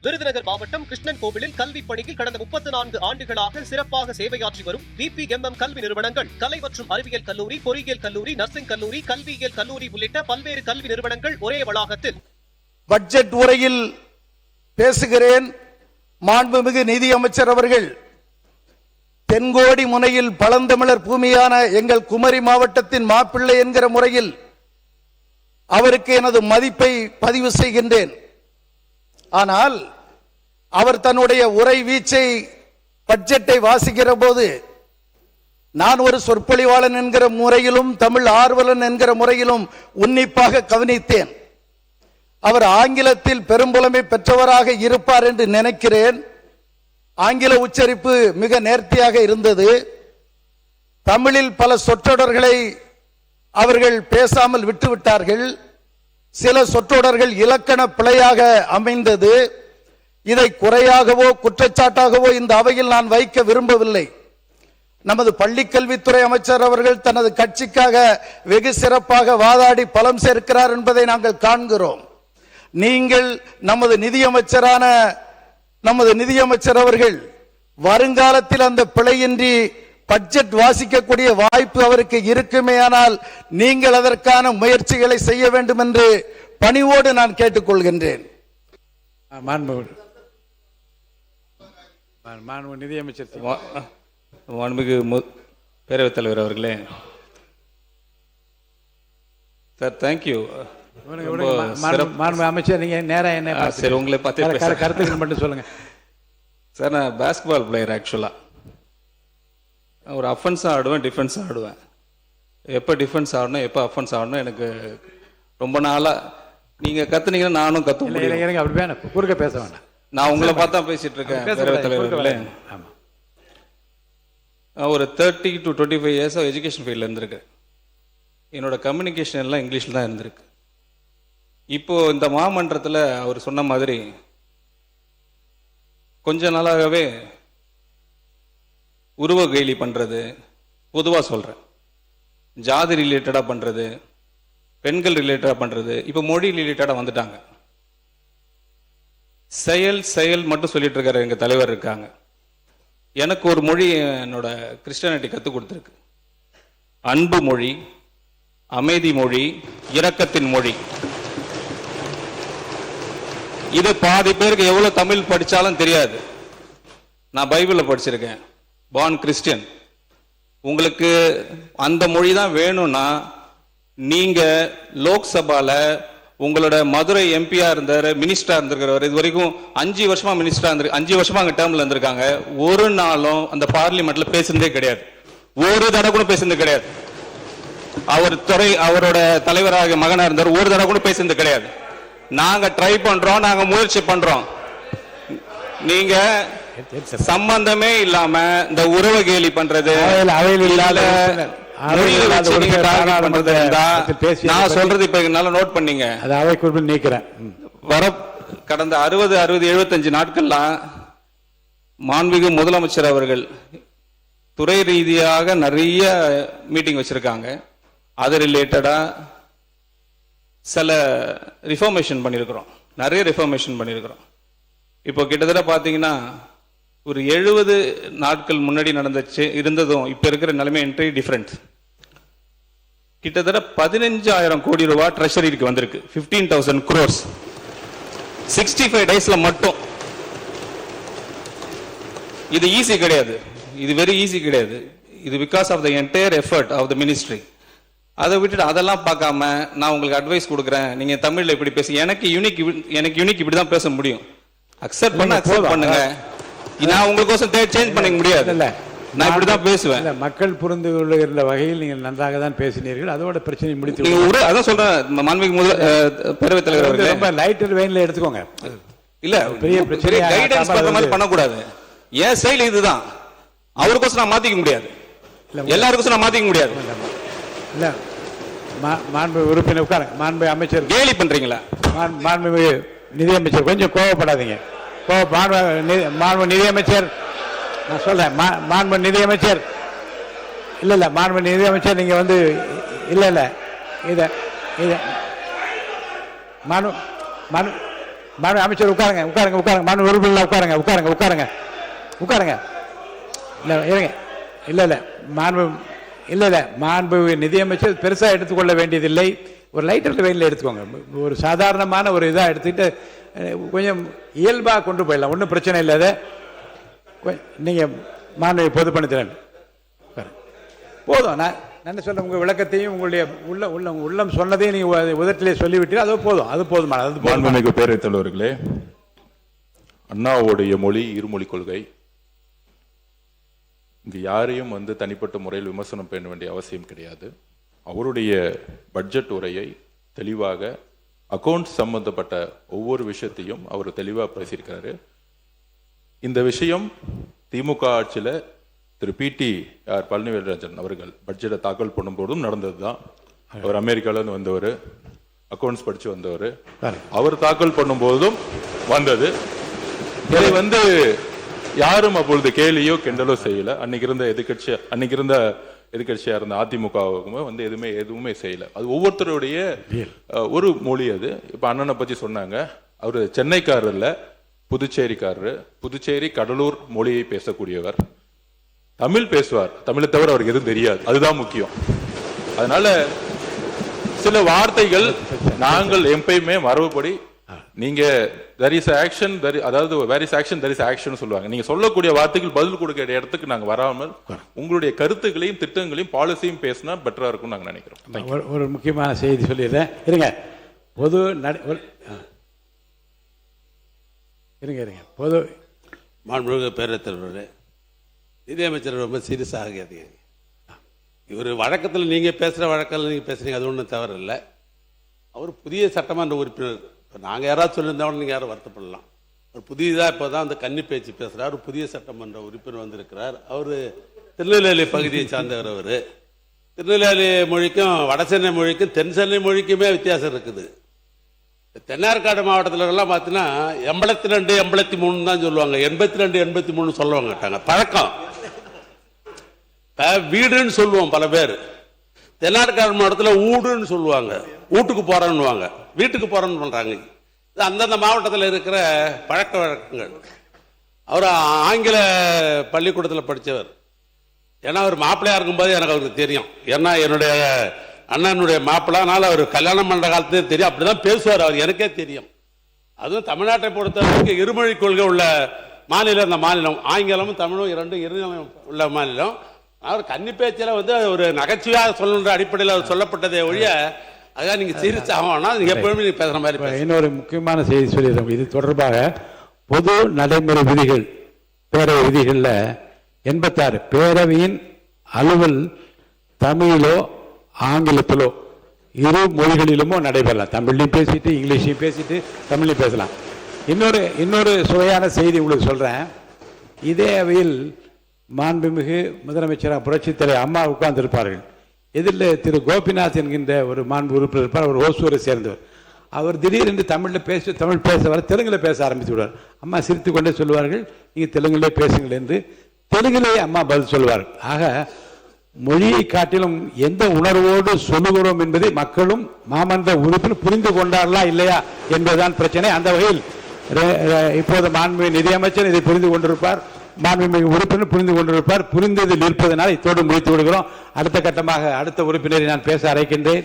விருதுநகர் மாவட்டம் கிருஷ்ணன் கோவிலில் கல்வி பணியில் கடந்த 34 ஆண்டுகளாக சிறப்பாக சேவையாற்றி வரும் VPMM கல்வி நிறுவனங்கள், கலை மற்றும் அறிவியல் கல்லூரி, பொறியியல் கல்லூரி, நர்சிங் கல்லூரி, கல்வியியல் கல்லூரி உள்ளிட்ட பல்வேறு கல்வி நிறுவனங்கள் ஒரே வளாகத்தில். பட்ஜெட் உரையில் பேசுகிறேன். மாண்புமிகு நிதியமைச்சர் அவர்கள் தென்கோடி முனையில் பழந்தமிழர் பூமியான எங்கள் குமரி மாவட்டத்தின் மாப்பிள்ளை என்கிற முறையில் அவருக்கு எனது மதிப்பை பதிவு செய்கின்றேன். ஆனால் அவர் தன்னுடைய உரை வீச்சை பட்ஜெட்டை வாசிக்கிற போது நான் ஒரு சொற்பொழிவாளன் என்கிற முறையிலும் தமிழ் ஆர்வலன் என்கிற முறையிலும் உன்னிப்பாக கவனித்தேன். அவர் ஆங்கிலத்தில் பெரும்புலமை பெற்றவராக இருப்பார் என்று நினைக்கிறேன். ஆங்கில உச்சரிப்பு மிக நேர்த்தியாக இருந்தது. தமிழில் பல சொற்றொடர்களை அவர்கள் பேசாமல் விட்டுவிட்டார்கள். சில சொற்றொடர்கள் இலக்கண பிழையாக அமைந்தது. இதை குறையாகவோ குற்றச்சாட்டாகவோ இந்த அவையில் நான் வைக்க விரும்பவில்லை. நமது பள்ளிக்கல்வித்துறை அமைச்சர் அவர்கள் தனது கட்சிக்காக வெகு சிறப்பாக வாதாடி பலம் சேர்க்கிறார் என்பதை நாங்கள் காண்கிறோம். நீங்கள் நமது நிதியமைச்சர் அவர்கள் வருங்காலத்தில் அந்த பிழையின்றி பட்ஜெட் வாசிக்கக்கூடிய வாய்ப்பு அவருக்கு இருக்குமேயானால் நீங்கள் அதற்கான முயற்சிகளை செய்ய வேண்டும் என்று பணிவோடு நான் கேட்டுக்கொள்கின்றேன். நிதியமைச்சர் மாண்புமிகு பேரவைத் தலைவர் அவர்களே, சார் தேங்க்யூ. அமைச்சர் நீங்க நேரம் என்ன சரி, உங்களை பார்த்து கருத்துக்கள் மட்டும் சொல்லுங்க சார். நான் பாஸ்கெட்பால் பிளேயர். ஆக்சுவலாக ஒரு அஃபென்ஸாக ஆடுவேன், டிஃபென்ஸாக ஆடுவேன். எப்போ டிஃபென்ஸ் ஆடணும், எப்போ அஃபென்ஸ் ஆடணும் எனக்கு ரொம்ப நாளாக நீங்கள் கற்றுனீங்கன்னா நானும் கற்று முடியும். அப்படி குறுக்க பேச வேண்டாம். நான் உங்களை பார்த்தா பேசிட்டு இருக்கேன் பேரவைத் தலைவர்களே. ஒரு 30 to 25 years எஜுகேஷன் ஃபீல்டில் இருந்திருக்கேன். என்னோட கம்யூனிகேஷன் எல்லாம் இங்கிலீஷில் தான் இருந்திருக்கு. இப்போ இந்த மாமன்றத்தில் அவர் சொன்ன மாதிரி கொஞ்ச நாளாகவே உருவ கேலி பண்ணுறது, பொதுவாக சொல்கிறேன், ஜாதி ரிலேட்டடாக பண்ணுறது, பெண்கள் ரிலேட்டடாக பண்ணுறது, இப்போ மொழி ரிலேட்டடாக வந்துட்டாங்க. செயல் மட்டும் சொல்லிட்டு இருக்காரு எங்கள் தலைவர் இருக்காங்க. எனக்கு ஒரு மொழி என்னோட கிறிஸ்டியானிட்டி கற்றுக் கொடுத்துருக்கு. அன்பு மொழி, அமைதி மொழி, இரக்கத்தின் மொழி. இது பாதி பேருக்கு எவ்வளவு தமிழ் படிச்சாலும் தெரியாது. நான் பைபிளை படிச்சிருக்கேன், பார்ன் கிறிஸ்டியன். உங்களுக்கு அந்த மொழி தான் வேணும்னா நீங்க லோக்சபால உங்களோட மதுரை எம்பியா இருந்தாரு, மினிஸ்டரா இருந்திருக்கிறவர், இது வரைக்கும் 5 வருஷமா மினிஸ்டரா இருந்து 5 வருஷமா அங்க டேர்ம்ல இருந்திருக்காங்க. ஒரு நாளும் அந்த பார்லிமெண்ட்ல பேசுனதே கிடையாது. ஒரு தடவை கூட பேசுனது கிடையாது. அவரோட தலைவராக மகனா இருந்தார், ஒரு தடவை கூட பேசுனது கிடையாது. நாங்க ட்ரை பண்றோம், நாங்க முயற்சி பண்றோம். நீங்க சம்பந்தமே இல்லாம இந்த உறவு கேலி பண்றது, நான் சொல்றது இப்ப என்னால நோட் பண்ணீங்க. வர கடந்த 60, 75 நாட்கள்லாம் மாண்புமிகு முதலமைச்சர் அவர்கள் துறை ரீதியாக நிறைய மீட்டிங் வச்சிருக்காங்க. அது ரிலேட்டடா சில ரிஃபார்மேஷன் பண்ணியிருக்கிறோம், நிறைய ரிஃபார்மேஷன் பண்ணியிருக்கிறோம். இப்போ கிட்டத்தட்ட பார்த்தீங்கன்னா ஒரு 70 நாட்கள் முன்னாடி இருந்ததும் இப்போ இருக்கிற நிலைமை என்ட்ரி டிஃப்ரெண்ட். கிட்டத்தட்ட 15,000 கோடி ரூபாய் ட்ரெஷரிக்கு வந்திருக்கு. 15,000 crores 65 டேஸ்ல மட்டும். இது ஈஸி கிடையாது, இது வெரி ஈஸி கிடையாது. இது because of the entire effort of the ministry. அதை விட்டுட்டு அதெல்லாம் பார்க்காம நான் உங்களுக்கு அட்வைஸ் கொடுக்குறேன், நீங்க தமிழ்ல இப்படி பேச, எனக்கு யூனிக் இப்படிதான் பேச முடியும். அக்செப்ட் பண்ணுங்க. நான் உங்களுக்கோசம் சேஞ்ச் பண்ணிக்க முடியாது. நான் இப்படிதான் பேசுவேன். மக்கள் புரிந்து கொள்ளுகிற வகையில் நீங்கள் நன்றாக தான் பேசினீர்கள். அதோட பிரச்சனை முடித்து அதான் சொல்றேன். மாண்புமிகு பேரவைத் தலைவர் ரொம்ப லைட்டர் வெயின்ல எடுத்துக்கோங்க. இல்ல பெரிய கைடன்ஸ் பண்ற மாதிரி பண்ணக்கூடாது. ஏன் செயல் இதுதான். அவருக்கோசம் நான் மாத்திக்க முடியாது, எல்லாருக்கோசம் நான் மாத்திக்க முடியாது. இல்ல மாண்பு உறுப்பினர் உட்கார. மாண்பு அமைச்சர் கேலி பண்றீங்களா? மாண்பு நிதியமைச்சர் கொஞ்சம் கோவப்படாதீங்க. மாண்பு நிதியமைச்சர் நான் சொல்றேன். மாண்பு நிதியமைச்சர் இல்ல மாண்பு நிதியமைச்சர் நீங்க வந்து இல்ல இத இத மாண்பு அமைச்சர் உட்காருங்க உட்காருங்க உட்காருங்க மாண்பு உறுப்பினர் உட்காருங்க உட்காருங்க உட்காருங்க உட்காருங்க இல்லை இருங்க இல்லை இல்லை மாண்பு இல்லை இல்லை மாண்பு நிதியமைச்சர் பெருசாக எடுத்துக்கொள்ள வேண்டியதில்லை. ஒரு லைட்டர் வெயிலில் எடுத்துக்கோங்க. ஒரு சாதாரணமான ஒரு இதாக எடுத்துக்கிட்டு கொஞ்சம் இயல்பாக கொண்டு போயிடலாம். ஒன்றும் பிரச்சனை இல்லை. அதை நீங்கள் மாண்பு பொதுப்பணித்திறன் போதும். நான் என்ன சொல்ல உங்கள் விளக்கத்தையும் உங்களுடைய உள்ளம் சொன்னதையும் நீங்கள் உதட்டிலே சொல்லிவிட்டீர்கள். அது போதும். அது போதுமான அது மாண்புமிகு பேரவைத் தலைவர்களே, அண்ணாவுடைய மொழி இருமொழி கொள்கை. இங்கு யாரையும் தனிப்பட்ட முறையில் விமர்சனம் பண்ண வேண்டிய அவசியம் கிடையாது. அவருடைய பட்ஜெட் உரையை தெளிவாக அக்கவுண்ட்ஸ் சம்பந்தப்பட்ட ஒவ்வொரு விஷயத்தையும் அவர் தெளிவாக பேசியிருக்காரு. இந்த விஷயம் திமுக ஆட்சியில் திரு PT.R. பழனிவேல்ராஜன் அவர்கள் பட்ஜெட்டை தாக்கல் பண்ணும்போதும் நடந்தது தான். அவர் அமெரிக்காவிலிருந்து வந்தவர், அக்கவுண்ட்ஸ் படிச்சு வந்தவர். அவர் தாக்கல் பண்ணும்போதும் வந்தது. இதை யாரும் அப்பொழுது கேலியோ கிண்டலோ செய்யல. அன்னைக்கு இருந்த எதிர்கட்சியா இருந்த அதிமுகவுக்குமே எதுவுமே செய்யல. அது ஒவ்வொருத்தருடைய ஒரு மொழி. அது இப்ப அண்ணனை பத்தி சொன்னாங்க. அவரு சென்னைக்காரர் இல்ல, புதுச்சேரிக்காரரு. புதுச்சேரி கடலூர் மொழியை பேசக்கூடியவர். தமிழ் பேசுவார். தமிழை தவிர அவருக்கு எதுவும் தெரியாது. அதுதான் முக்கியம். அதனால சில வார்த்தைகள் நாங்கள் எப்பயுமே மரபுப்படி நீங்க there is action, அதாவது where is action there is action சொல்லுவாங்க. நீங்க சொல்லக்கூடிய வார்த்தைகள் பதில் கொடுக்கிற இடத்துக்கு நாங்க வராமல் உங்களுடைய கருத்துக்களையும் திட்டங்களையும் பாலிசியும் பேசினா பெட்டரா இருக்கும் நாங்க நினைக்கிறோம். ஒரு முக்கியமான செய்தி சொல்லிடுறேன். இருங்க. பொது இருங்க பொது மாண்புமிகு பேரவைத் தலைவர்களே, நிதியமைச்சர் ரொம்ப சீரியஸ் ஆகாதீங்க. இவர் வழக்கத்தில் நீங்கள் பேசுகிற வழக்கில் நீங்கள் பேசுகிறீங்க, அது ஒன்றும் தவறு இல்லை. அவர் புதிய சட்டமன்ற உறுப்பினர். இப்போ நாங்கள் யாராவது சொல்லியிருந்தோம் நீங்கள் யாரும் வருத்தப்படலாம். அவர் புதியதாக இப்போ தான் கன்னி பேச்சு பேசுகிறார். ஒரு புதிய சட்டமன்ற உறுப்பினர் வந்திருக்கிறார். அவர் திருநெல்வேலி பகுதியை சார்ந்தவர். அவர் திருநெல்வேலி மொழிக்கும் வடசென்னை மொழிக்கும் தென் சென்னை மொழிக்குமே வித்தியாசம் இருக்குது. தென்னார்காடு மாவட்டத்திலலாம் பார்த்தீங்கன்னா 82 83 தான் சொல்லுவாங்க. 82 83 சொல்ல மாட்டாங்க. பழக்கம். வீடுன்னு சொல்லுவோம் பல பேர். தென்னார்காடு மாவட்டத்தில் ஊடுன்னு சொல்லுவாங்க. வீட்டுக்கு போறேன்னுவாங்க, வீட்டுக்கு போறேன்னு பண்றாங்க. இது அந்தந்த மாவட்டத்தில் இருக்கிற பழக்க வழக்கங்கள். அவர் ஆங்கில பள்ளிக்கூடத்தில் படித்தவர். ஏன்னா அவர் மாப்பிள்ளையா இருக்கும்போது எனக்கு அவருக்கு தெரியும். ஏன்னா என்னுடைய அண்ணனுடைய மாப்பிள்ளானால அவர் கல்யாணம் பண்ற காலத்துலேயே தெரியும். அப்படிதான் பேசுவார் அவர், எனக்கே தெரியும். அதுவும் தமிழ்நாட்டை பொறுத்தவரைக்கும் இருமொழி கொள்கை உள்ள மாநிலம் இந்த மாநிலம். ஆங்கிலமும் தமிழும் இரண்டும் உள்ள மாநிலம். அவர் கன்னி பேச்சில் ஒரு நகைச்சுவையாக சொல்லுன்ற அடிப்படையில் அவர் சொல்லப்பட்டதை ஒழிய அதான் நீங்க சீரியஸ் ஆகணும்னா நீங்க எப்பவுமே நீங்க பேசுற மாதிரி. இன்னொரு முக்கியமான செய்தி சொல்லிடுறோம். இது தொடர்பாக பொது நடைமுறை விதிகள், பேரவை விதிகளில் 86 பேரவையின் அலுவல் தமிழிலோ ஆங்கிலத்திலோ இரு மொழிகளிலுமோ நடைபெறலாம். தமிழ்லையும் பேசிட்டு இங்கிலீஷையும் பேசிட்டு தமிழ்லையும் பேசலாம். இன்னொரு சுவையான செய்தி உங்களுக்கு சொல்றேன். இதே அவையில் மாண்புமிகு முதலமைச்சராக புரட்சித் தலைவர் அம்மா உட்கார்ந்திருப்பார்கள். எதிரில் திரு கோபிநாத் என்கின்ற ஒரு மாண்பு உறுப்பினர் இருப்பார். அவர் ஓசூரை சேர்ந்தவர். அவர் திடீரென்று தமிழ் பேச வர தெலுங்கில் பேச ஆரம்பித்து விடுவார். அம்மா சிரித்து கொண்டே சொல்லுவார்கள், நீங்கள் தெலுங்கிலே பேசுங்கள் என்று. தெலுங்கிலே அம்மா பதில் சொல்லுவார்கள். ஆக மொழியை காட்டிலும் எந்த உணர்வோடு சொல்லுகிறோம் என்பதை மக்களும் மாமன்ற உறுப்பினர் புரிந்து கொண்டார்களா இல்லையா என்பதுதான் பிரச்சனை. அந்த வகையில் இப்போது மாண்புமிகு நிதியமைச்சர் இதை புரிந்து கொண்டிருப்பார், மாண்புமிகு உறுப்பினர் புரிந்து கொண்டிருப்பார். புரிந்ததில் இருப்பதனால் இத்தோடு முடித்து விடுகிறோம். அடுத்த கட்டமாக அடுத்த உறுப்பினரை நான் பேச அழைக்கின்றேன்.